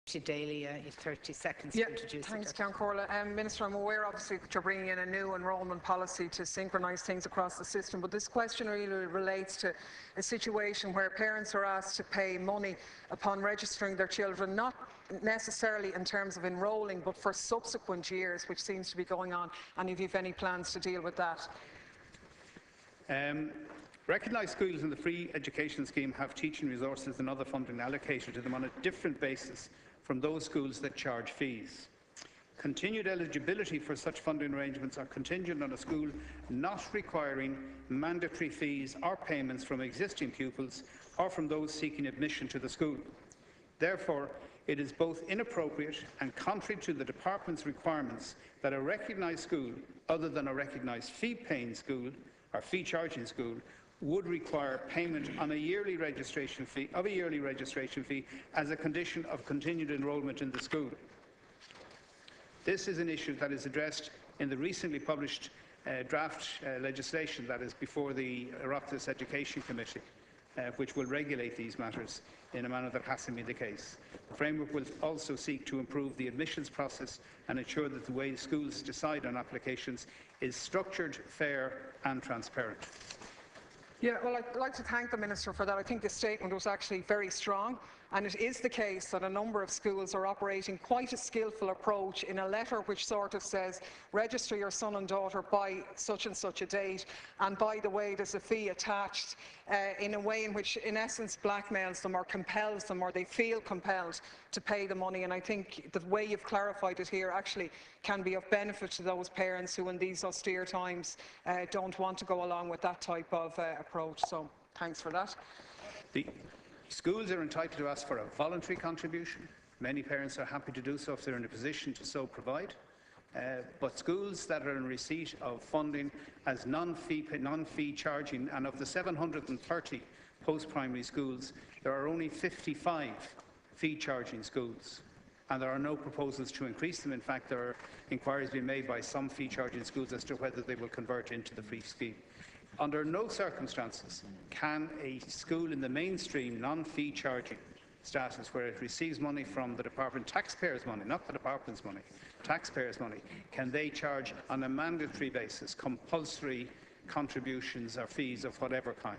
Daly, you have 30 seconds to introduce thanks, Count Corla. Minister, I'm aware obviously that you're bringing in a new enrolment policy to synchronise things across the system, but this question really relates to a situation where parents are asked to pay money upon registering their children, not necessarily in terms of enrolling, but for subsequent years, which seems to be going on, and if you have any plans to deal with that. Recognised schools in the free education scheme have teaching resources and other funding allocated to them on a different basis from those schools that charge fees. Continued eligibility for such funding arrangements are contingent on a school not requiring mandatory fees or payments from existing pupils or from those seeking admission to the school. Therefore, it is both inappropriate and contrary to the Department's requirements that a recognised school, other than a recognised fee-paying school or fee-charging school, would require payment on a yearly registration fee as a condition of continued enrolment in the school. This is an issue that is addressed in the recently published draft legislation that is before the Oireachtas Education Committee, which will regulate these matters in a manner that hasn't been the case. The framework will also seek to improve the admissions process and ensure that the way schools decide on applications is structured, fair and transparent. Yeah, well, I'd like to thank the Minister for that. I think the statement was actually very strong, and it is the case that a number of schools are operating quite a skillful approach in a letter which sort of says, register your son and daughter by such and such a date, and by the way, there's a fee attached, in a way in which, in essence, blackmails them or compels them, or they feel compelled to pay the money. And I think the way you've clarified it here actually can be of benefit to those parents who, in these austere times, don't want to go along with that type of approach. So, thanks for that. The schools are entitled to ask for a voluntary contribution. Many parents are happy to do so if they're in a position to so provide. But schools that are in receipt of funding as non-fee charging, and of the 730 post-primary schools, there are only 55 fee-charging schools, and there are no proposals to increase them. In fact, there are inquiries being made by some fee-charging schools as to whether they will convert into the free scheme. Under no circumstances can a school in the mainstream non-fee charging status, where it receives money from the Department, taxpayers' money, not the Department's money, taxpayers' money, can they charge on a mandatory basis compulsory contributions or fees of whatever kind.